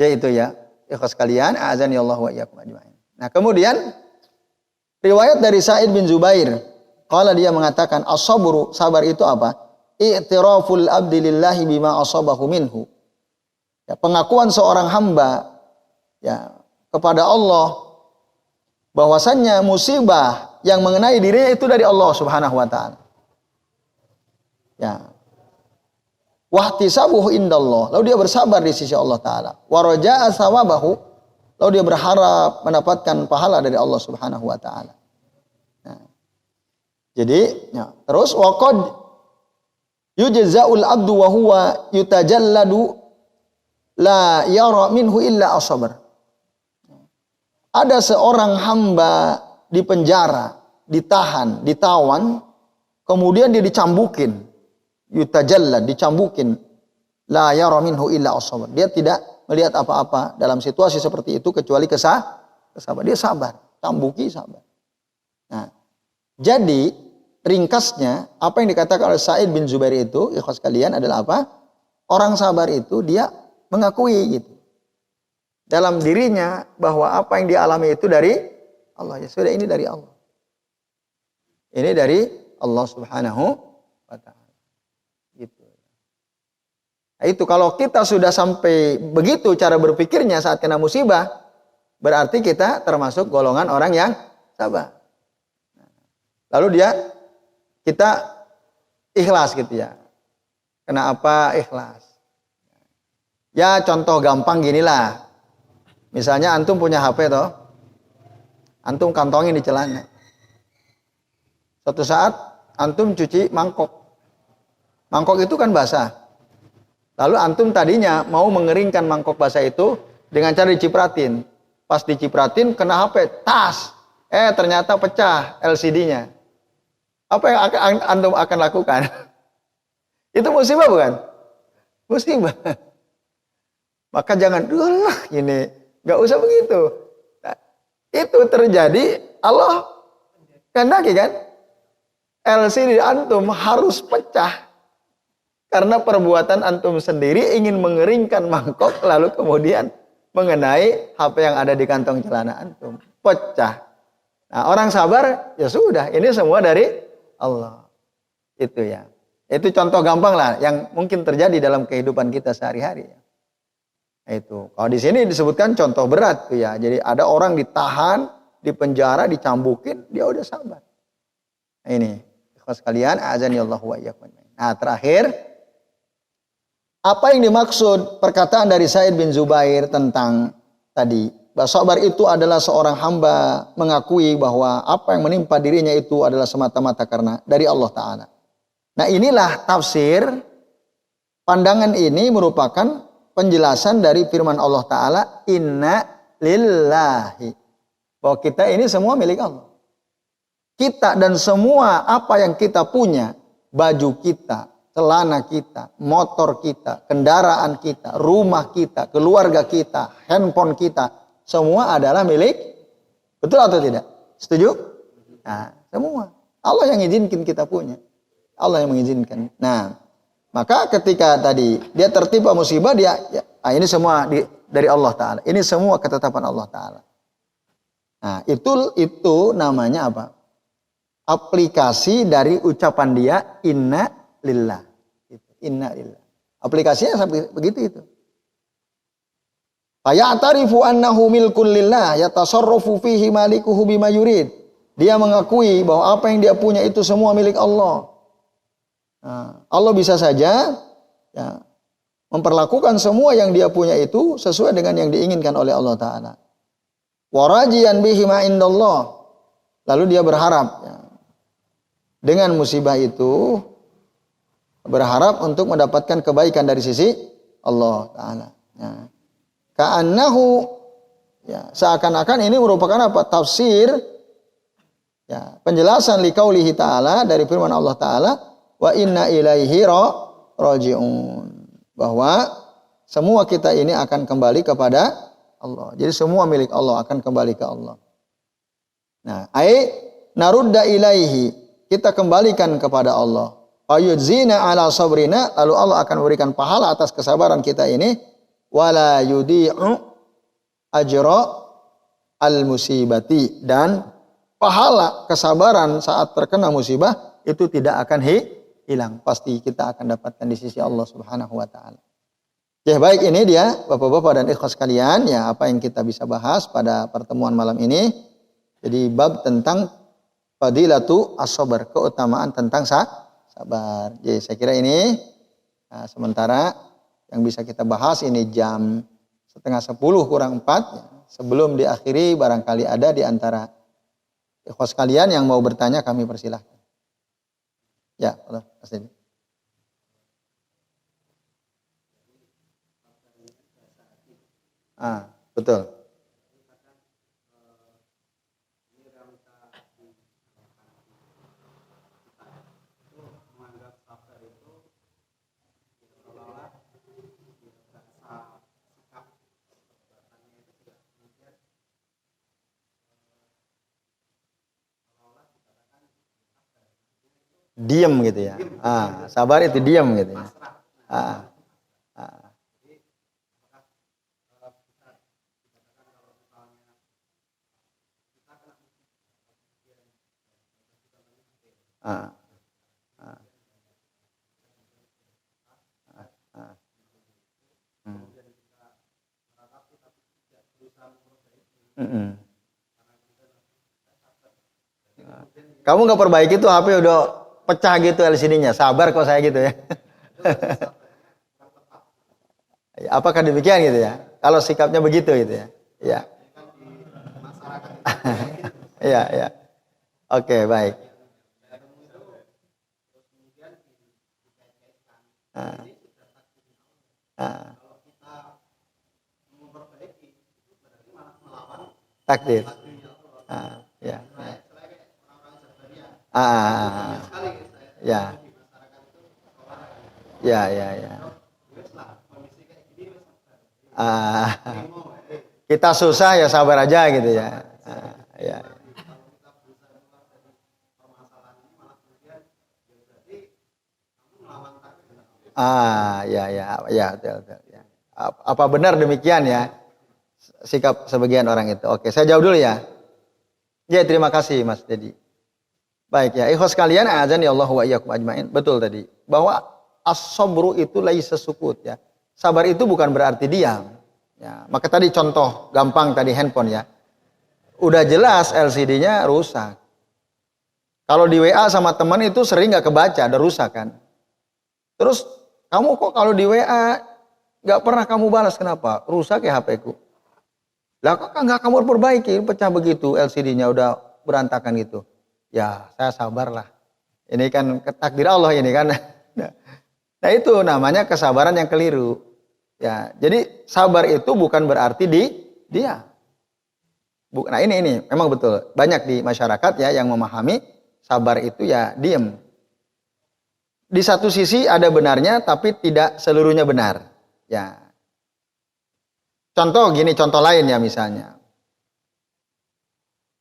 Jadi itu ya. Ikhlas kalian, a'azani Allah wa iyyakum ajma'in. Nah kemudian, riwayat dari Sa'id bin Zubair. Kalau dia mengatakan, as-sabru, sabar itu apa? I'tiraful abdi lillahi bima asabahu minhu. Ya, pengakuan seorang hamba ya, kepada Allah, bahwasannya musibah yang mengenai dirinya itu dari Allah Subhanahu wa taala. Ya. Wahtisabuhu indallah, lalu dia bersabar di sisi Allah taala. Wa raja'a thawabahu, lalu dia berharap mendapatkan pahala dari Allah Subhanahu wa taala. Nah. Jadi, ya, terus waqad yujza'ul abdu wa huwa yutajalladu la yara minhu illa as-sabr. Ada seorang hamba di penjara, ditahan, ditawan, kemudian dia dicambukin, yutajallad, dicambukin, la yara minhu illa as-sabr. Dia tidak melihat apa-apa dalam situasi seperti itu kecuali kesabar. Dia sabar, cambuki sabar. Nah, jadi ringkasnya apa yang dikatakan oleh Sa'id bin Zubair itu, ikhwas kalian, adalah apa? Orang sabar itu dia mengakui gitu dalam dirinya bahwa apa yang dialami itu dari Allah. Ya sudah, ini dari Allah. Ini dari Allah Subhanahu wa taala. Gitu. Nah, itu kalau kita sudah sampai begitu cara berpikirnya saat kena musibah, berarti kita termasuk golongan orang yang sabar. Lalu kita ikhlas gitu ya. Kena apa? Ikhlas. Ya contoh gampang ginilah. Misalnya antum punya HP toh. Antum kantongin di celana. Suatu saat antum cuci mangkok. Mangkok itu kan basah. Lalu antum tadinya mau mengeringkan mangkok basah itu dengan cara dicipratin. Pas dicipratin kena HP, tas. Ternyata pecah LCD-nya. Apa yang antum akan lakukan? Itu musibah bukan? Musibah. Maka jangan, ini nggak usah begitu. Nah, itu terjadi Allah kehendaki kan? LCD antum harus pecah karena perbuatan antum sendiri ingin mengeringkan mangkok lalu kemudian mengenai HP yang ada di kantong celana antum pecah. Nah, orang sabar ya sudah, ini semua dari Allah. Itu ya. Itu contoh gampang lah yang mungkin terjadi dalam kehidupan kita sehari-hari. Itu. Kalau di sini disebutkan contoh berat tuh ya. Jadi ada orang ditahan, dipenjara, dicambukin, dia udah sabar. Nah, ini, ikhwas kalian, azanillahu wa iyyakum. Nah, terakhir, apa yang dimaksud perkataan dari Sa'id bin Zubair tentang tadi, bahwa sabar itu adalah seorang hamba mengakui bahwa apa yang menimpa dirinya itu adalah semata-mata karena dari Allah Ta'ala. Nah, inilah tafsir, pandangan ini merupakan penjelasan dari firman Allah Ta'ala, inna lillahi. Bahwa kita ini semua milik Allah. Kita dan semua apa yang kita punya, baju kita, celana kita, motor kita, kendaraan kita, rumah kita, keluarga kita, handphone kita, semua adalah milik. Betul atau tidak? Setuju? Nah, semua. Allah yang izinkan kita punya. Allah yang mengizinkan. Nah, maka ketika tadi dia tertimpa musibah, ini semua dari Allah Ta'ala. Ini semua ketetapan Allah Ta'ala. Nah, itu namanya apa? Aplikasi dari ucapan dia inna lillah. Inna lillah. Aplikasinya sampai begitu itu. Fayatarifu annahu milkun lillah yatasarrafu fihi malikuhu bima yurid. Dia mengakui bahwa apa yang dia punya itu semua milik Allah. Nah, Allah bisa saja ya, memperlakukan semua yang dia punya itu sesuai dengan yang diinginkan oleh Allah Ta'ala. Warajian bihi ma indallah. Lalu dia berharap ya, dengan musibah itu berharap untuk mendapatkan kebaikan dari sisi Allah Ta'ala. Ya. Ka'annahu ya, seakan-akan ini merupakan apa? Tafsir ya, penjelasan liqaulihi ta'ala dari firman Allah Ta'ala wa inna ilaihi raji'un. Bahwa semua kita ini akan kembali kepada Allah. Jadi semua milik Allah akan kembali ke Allah. Nah, narudda ilaihi, kita kembalikan kepada Allah. Fayudzina ala sabrina, lalu Allah akan memberikan pahala atas kesabaran kita ini. Wala yudi'u ajra al-musibati, dan pahala kesabaran saat terkena musibah itu tidak akan hilang, pasti kita akan dapatkan di sisi Allah Subhanahu wa taala. Ya, baik, ini dia Bapak-bapak dan ikhwas sekalian ya apa yang kita bisa bahas pada pertemuan malam ini. Jadi bab tentang fadilatu as-sabr, keutamaan tentang sabar. Jadi saya kira ini sementara yang bisa kita bahas ini jam 9:30 kurang 4 ya. Sebelum diakhiri barangkali ada di antara ikhwas sekalian yang mau bertanya, kami persilahkan. Ya, Allah, pasti. Betul. Diam gitu ya. Sabar itu diam gitu ya. Ah, ah, ah. Hmm. Mm-mm. Kamu nggak perbaiki tuh HP udah pecah gitu LCD-nya. Sabar kok saya gitu ya. Apakah demikian gitu ya? Kalau sikapnya begitu gitu ya. Iya. Iya, iya. Oke, baik. Ah, ah. Takdir. Ah, ya. Ah, ya. Ya, ya, ya. Ah, kita susah ya sabar aja gitu ya. Ah, ya. Ah, ya, ya, ya, betul, betul, ya. Apa benar demikian ya sikap sebagian orang itu? Oke, saya jawab dulu ya. Ya, terima kasih Mas Dedi. Baik ya, ikhwas kalian, azan ya Allah wa iyyakum ajmain. Betul tadi bahwa as-sabru itu laisa sukut ya. Sabar itu bukan berarti diam. Ya, maka tadi contoh gampang tadi handphone ya. Udah jelas LCD-nya rusak. Kalau di WA sama teman itu sering nggak kebaca, ada rusak kan. Terus kamu kok kalau di WA nggak pernah kamu balas, kenapa? Rusak ya HP-ku. Lah kok nggak kamu perbaiki, pecah begitu LCD-nya udah berantakan gitu. Ya saya sabarlah. Ini kan takdir Allah ini kan. Nah itu namanya kesabaran yang keliru. Ya, jadi sabar itu bukan berarti dia. Nah ini memang betul. Banyak di masyarakat ya yang memahami sabar itu ya diem. Di satu sisi ada benarnya tapi tidak seluruhnya benar. Ya. Contoh gini, contoh lain ya misalnya.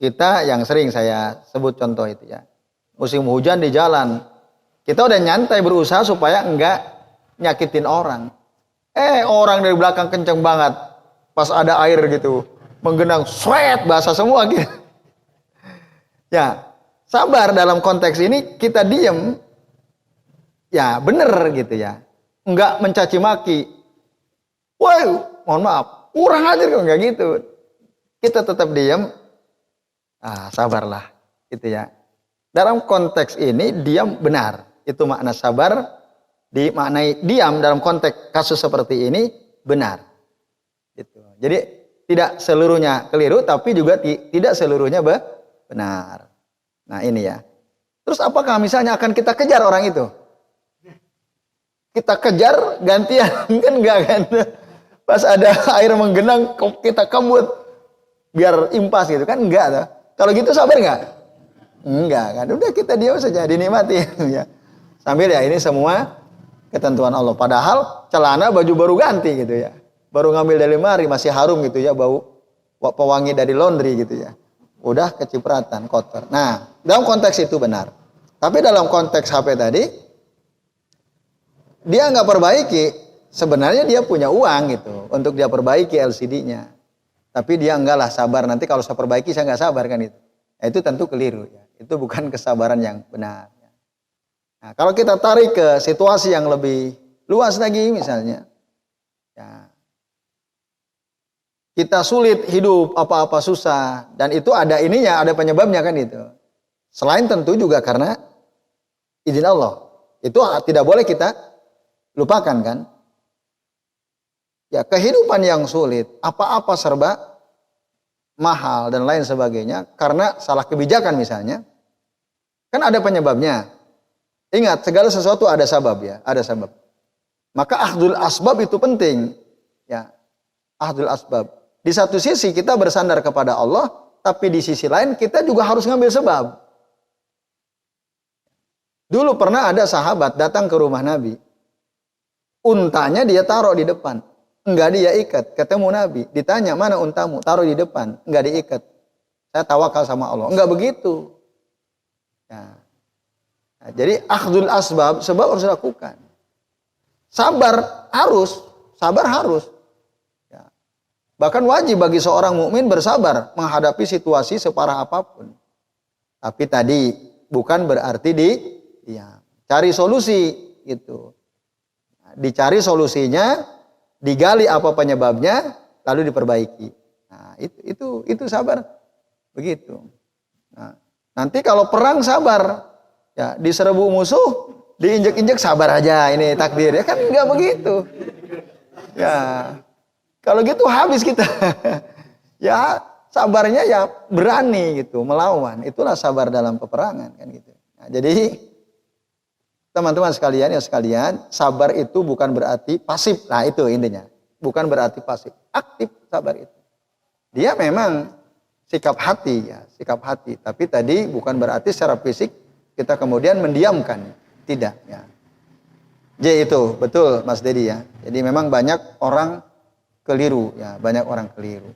Kita yang sering saya sebut contoh itu ya. Musim hujan di jalan. Kita udah nyantai berusaha supaya enggak nyakitin orang. Orang dari belakang kenceng banget. Pas ada air gitu. Menggenang, sweat, basah semua gitu. Ya, sabar dalam konteks ini kita diem. Ya, bener gitu ya. Enggak mencaci maki. Wah, mohon maaf. Kurang ajar kok enggak gitu. Kita tetap diem. Sabarlah. Gitu ya. Dalam konteks ini diam benar. Itu makna sabar. Dimaknai diam dalam konteks kasus seperti ini benar. Gitu. Jadi tidak seluruhnya keliru, tapi juga tidak seluruhnya benar. Nah ini ya. Terus apakah misalnya akan kita kejar orang itu? Kita kejar gantian kan enggak kan? Pas ada air menggenang kita kembut biar impas gitu kan enggak tuh. Kalau gitu sabar enggak? Enggak kan. Udah kita diam saja dinikmati ya. Sambil ya ini semua ketentuan Allah. Padahal celana baju baru ganti gitu ya. Baru ngambil dari lemari masih harum gitu ya, bau pewangi dari laundry gitu ya. Udah kecipratan kotor. Nah, dalam konteks itu benar. Tapi dalam konteks HP tadi dia nggak perbaiki, sebenarnya dia punya uang gitu untuk dia perbaiki LCD-nya. Tapi dia enggak lah sabar, nanti kalau saya perbaiki saya nggak sabar kan itu. Nah, itu tentu keliru ya. Itu bukan kesabaran yang benar. Nah, kalau kita tarik ke situasi yang lebih luas lagi misalnya, ya, kita sulit hidup, apa-apa susah, dan itu ada ininya, ada penyebabnya kan itu. Selain tentu juga karena izin Allah. Itu tidak boleh kita lupakan kan. Ya, kehidupan yang sulit, apa-apa serba mahal dan lain sebagainya karena salah kebijakan misalnya. Kan ada penyebabnya. Ingat, segala sesuatu ada sabab ya, ada sabab. Maka akhdul asbab itu penting. Ya, akhdul asbab. Di satu sisi kita bersandar kepada Allah, tapi di sisi lain kita juga harus ngambil sebab. Dulu pernah ada sahabat datang ke rumah Nabi. Untanya dia taruh di depan. Enggak dia ikat. Ketemu Nabi. Ditanya, mana untamu? Taruh di depan. Enggak diikat. Saya tawakal sama Allah. Enggak begitu. Ya. Nah, jadi akhdul asbab, sebab harus dilakukan. Sabar harus. Ya. Bahkan wajib bagi seorang mukmin bersabar menghadapi situasi separah apapun. Tapi tadi bukan berarti diam. Cari solusi gitu. Dicari solusinya, digali apa penyebabnya, lalu diperbaiki. Nah, itu sabar. Begitu. Nah, nanti kalau perang sabar. Ya, diserbu musuh, diinjek-injek sabar aja, ini takdir. Ya kan enggak begitu. Ya. Kalau gitu habis kita. Ya, sabarnya ya berani gitu, melawan. Itulah sabar dalam peperangan kan gitu. Nah, jadi teman-teman sekalian ya sekalian, sabar itu bukan berarti pasif. Nah, itu intinya. Bukan berarti pasif, aktif sabar itu. Dia memang sikap hati ya, sikap hati. Tapi tadi bukan berarti secara fisik kita kemudian mendiamkan. Tidak ya. Jadi itu betul Mas Dedi ya. Jadi memang banyak orang keliru ya, banyak orang keliru.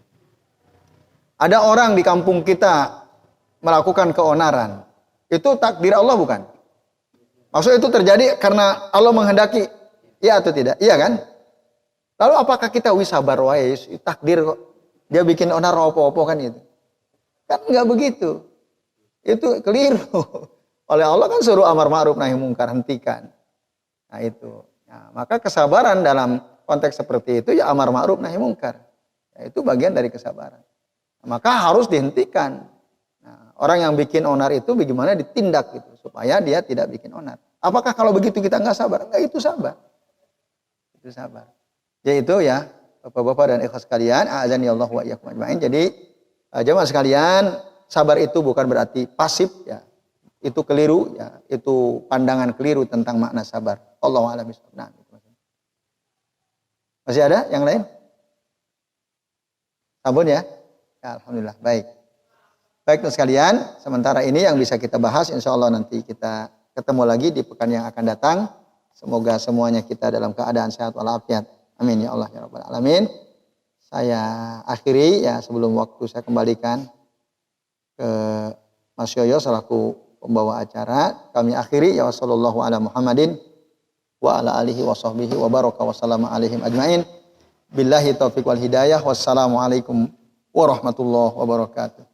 Ada orang di kampung kita melakukan keonaran. Itu takdir Allah bukan? Maksudnya itu terjadi karena Allah menghendaki. Iya atau tidak? Iya kan? Lalu apakah kita sabar wae, takdir kok. Dia bikin onar opo-opo kan itu. Kan enggak begitu. Itu keliru. Oleh Allah kan suruh amar ma'ruf nahi mungkar, hentikan. Nah itu. Nah, maka kesabaran dalam konteks seperti itu ya amar ma'ruf nahi mungkar. Ya, itu bagian dari kesabaran. Nah, maka harus dihentikan. Nah, orang yang bikin onar itu bagaimana ditindak gitu supaya dia tidak bikin onar. Apakah kalau begitu kita enggak sabar? Enggak, itu sabar. Itu sabar. Jadi itu ya Bapak-bapak dan ikhwas sekalian, a'azani Allah wa iyyakum ajmain. Jadi jemaah sekalian, sabar itu bukan berarti pasif ya. Itu keliru ya, itu pandangan keliru tentang makna sabar. Allahu a'lam bishawab. Nah, masih ada yang lain? Sabun ya? Ya, alhamdulillah. Baik. Baik teman sekalian, sementara ini yang bisa kita bahas, insya Allah nanti kita ketemu lagi di pekan yang akan datang. Semoga semuanya kita dalam keadaan sehat walafiat. Amin ya Allah ya Rabbal Alamin. Saya akhiri ya sebelum waktu saya kembalikan ke Mas Yoyo selaku pembawa acara. Kami akhiri ya sallallahu ala Muhammadin wa ala alihi wa sahbihi wa baraka wa sallama alaihim ajmain. Billahi taufiq wal hidayah. Wassalamualaikum warahmatullahi wabarakatuh.